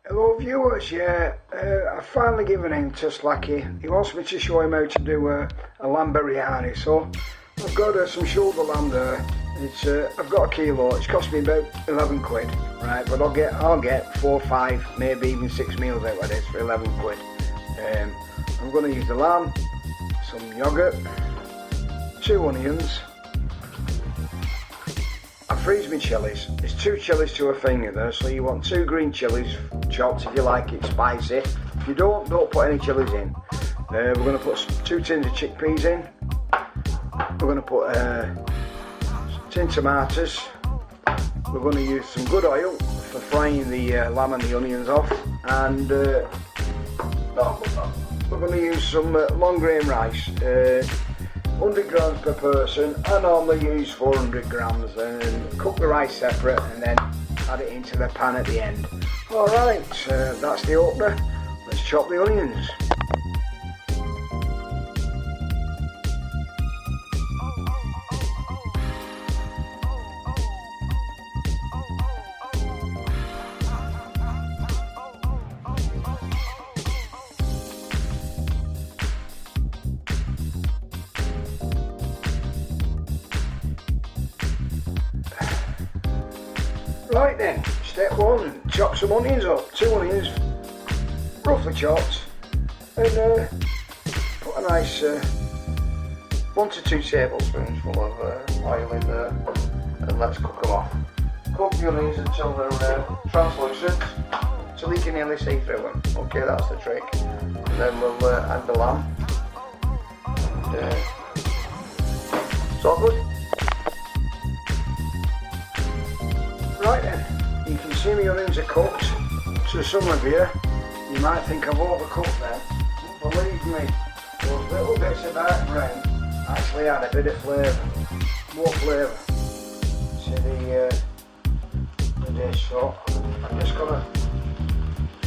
Hello viewers, I've finally given in to Slacky. He wants me to show him how to do a lamb biryani. So I've got some shoulder lamb there. I've got a kilo. It's cost me about 11 quid, right? But I'll get 4, 5, maybe even 6 meals out of this for 11 quid. I'm going to use the lamb, some yogurt, 2 onions. I freeze my chilies. It's 2 chilies to a finger there, so you want 2 green chilies chopped if you like it spicy. If you don't put any chilies in. We're going to put 2 tins of chickpeas in. We're going to put tin tomatoes. We're going to use some good oil for frying the lamb and the onions off, and we're going to use some long grain rice. 100 grams per person. I normally use 400 grams, and cook the rice separate and then add it into the pan at the end. Alright, that's the opener. Let's chop the onions. Right then, step 1, chop some onions up, 2 onions, roughly chopped, and put a nice 1 to 2 tablespoons full of oil in there, and let's cook them off. Cook the onions until they're translucent, till you can nearly see through them. Okay, that's the trick. And then we'll add the lamb. And, it's all good. Right then, you can see my onions are cooked. To some of you, you might think I've overcooked them. Believe me, those little bits of dark brown actually add a bit of flavour, more flavour to the dish. So I'm just gonna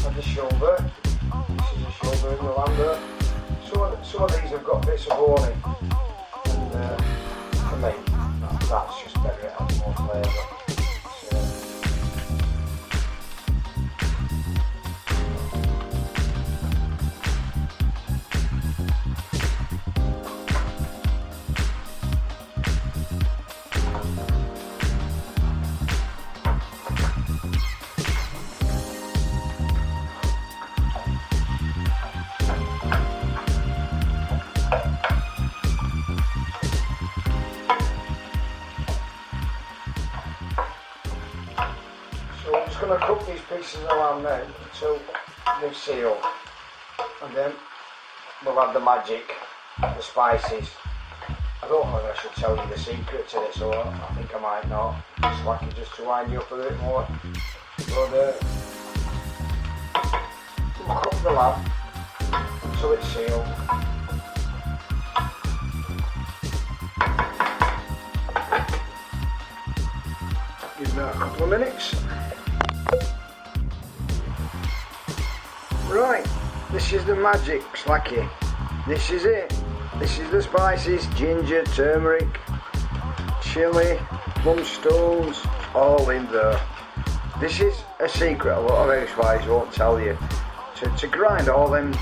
add the shoulder. This is the shoulder in the lamb there. Some of these have got bits of bone in, and for me, that's just better. It adds more flavour. So I'm just going to cook these pieces of lamb now until they seal, and then we'll add the magic, the spices. I don't know if I should tell you the secret to this, or I think I might not. It's like just to wind you up a bit more. But we'll cook the lamb until it's sealed. Give that a couple of minutes. Right, this is the magic, Slacky. This is it. This is the spices: ginger, turmeric, chilli, plum stones, all in there. This is a secret a lot of housewives won't tell you. To grind all them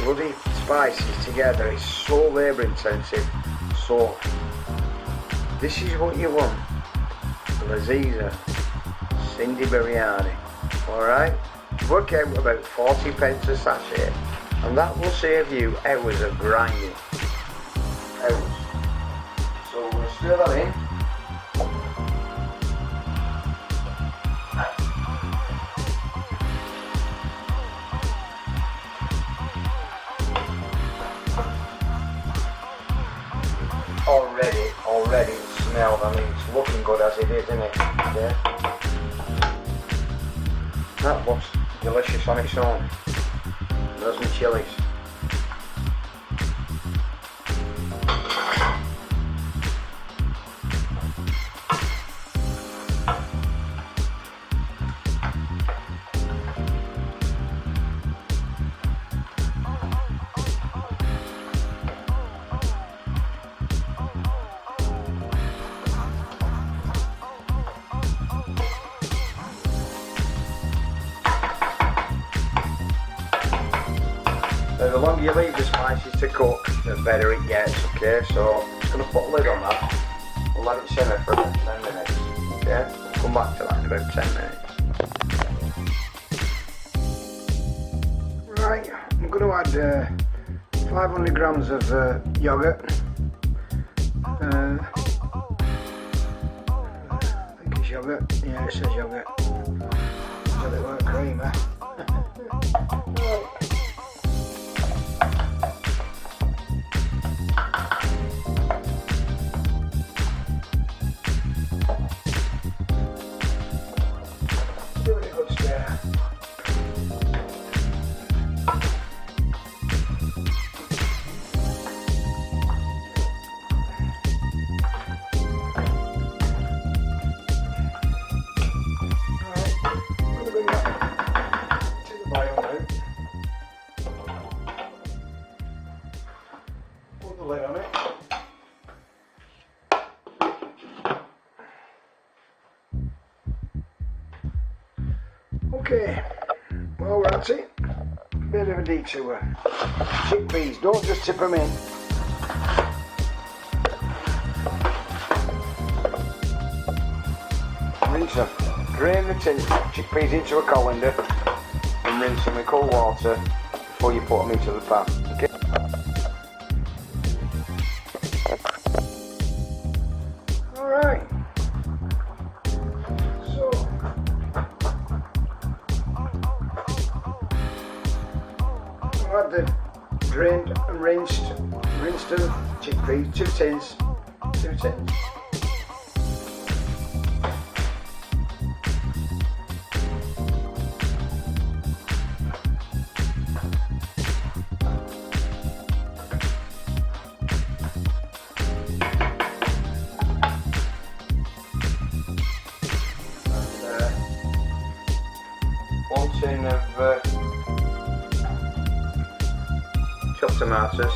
bloody spices together is so labour intensive. So this is what you want. Laziza Cindy Biryani. Alright? Work out about 40 pence a sachet, and that will save you hours of grinding. Hours. So we're going to stir that in. Already it smells, I mean it's looking good as it is, isn't it? Yeah. That looks delicious on its own. There's my chilies. the longer you leave the spices to cook, the better it gets, okay? So I'm just going to put a lid on that. We'll let it simmer for about 10 minutes, okay? We'll come back to that in about 10 minutes. Right, I'm going to add 500 grams of yoghurt. I think it's yoghurt. Yeah, it says yoghurt. So it weren't cream, eh? Right. Give it a good stir. Okay, well we're at it. Bit of a detour. Chickpeas, don't just tip them in. Rinse them. Drain the chickpeas into a colander and rinse them in cold water before you put them into the pan. Okay. Alright. Add the drained and rinsed chickpeas, 2 tins. And 1 tin of chopped tomatoes.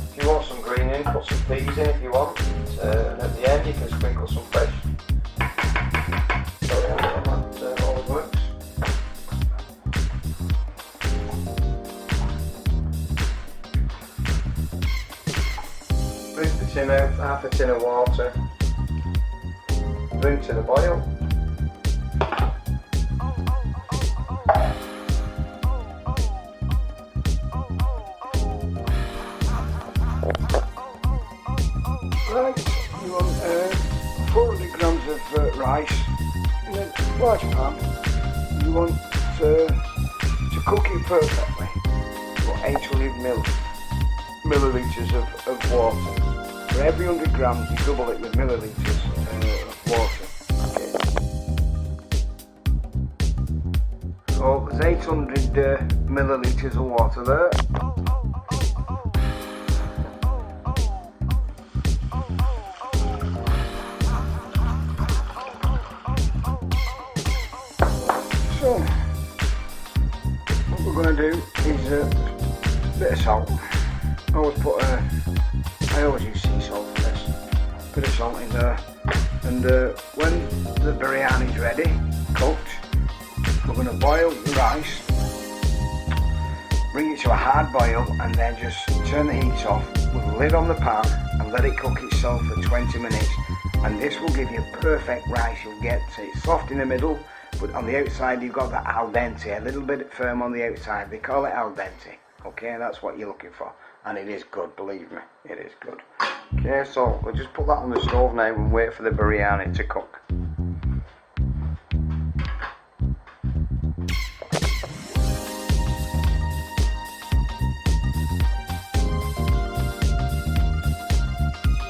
If you want some green in, put some peas in if you want. And at the end you can sprinkle some fresh. Sorry, that all works. Rinse the tin out, half a tin of water, bring to the boil. Right, you want 400 grams of rice in a large pan. You want to cook it perfectly. You want 800 millilitres of water. For every 100 grams you double it with millilitres of water. Okay. So there's 800 millilitres of water there. So what we're going to do is a bit of salt. I always use sea salt for this. Bit of salt in there, and when the biryani is ready, cooked, we're going to boil the rice, bring it to a hard boil, and then just turn the heat off with the lid on the pan and let it cook itself for 20 minutes. And this will give you perfect rice. You'll get it soft in the middle, but on the outside you've got that al dente, a little bit firm on the outside. They call it al dente. Okay, that's what you're looking for. And it is good, believe me, it is good. Okay, so we'll just put that on the stove now and wait for the biryani to cook.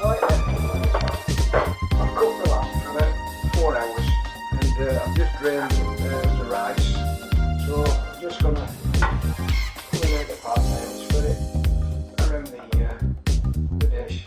Right then, I've cooked the lamb for about 4 hours, and I've just drained the rice. So I'm just going to clean out the pot now and spread it around the dish.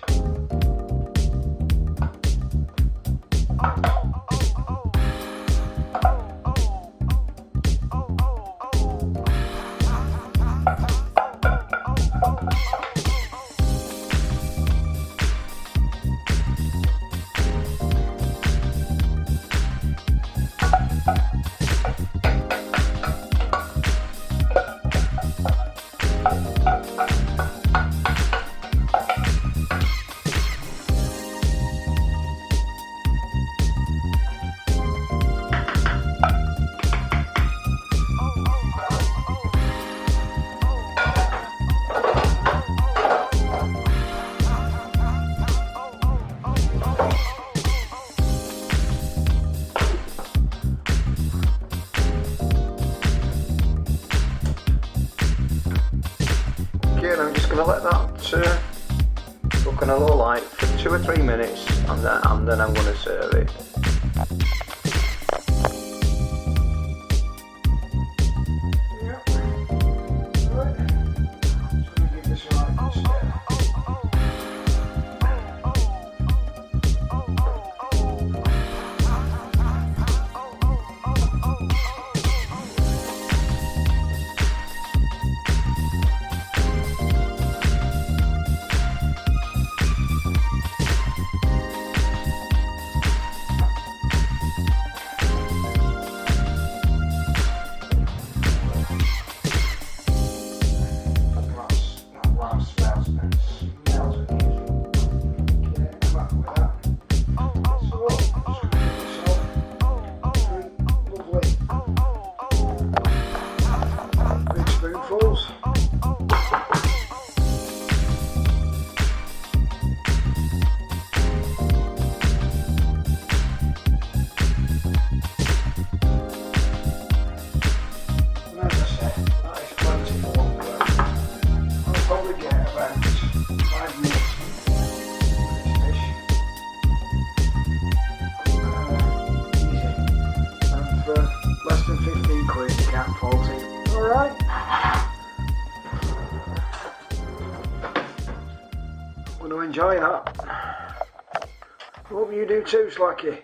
Slacky, and I'm just going to let that cook on a low light for 2 or 3 minutes, and then I'm going to serve it. Less than 15 quid, you can't fault it. Alright. I'm going to enjoy that. Hope you do too, Slacky.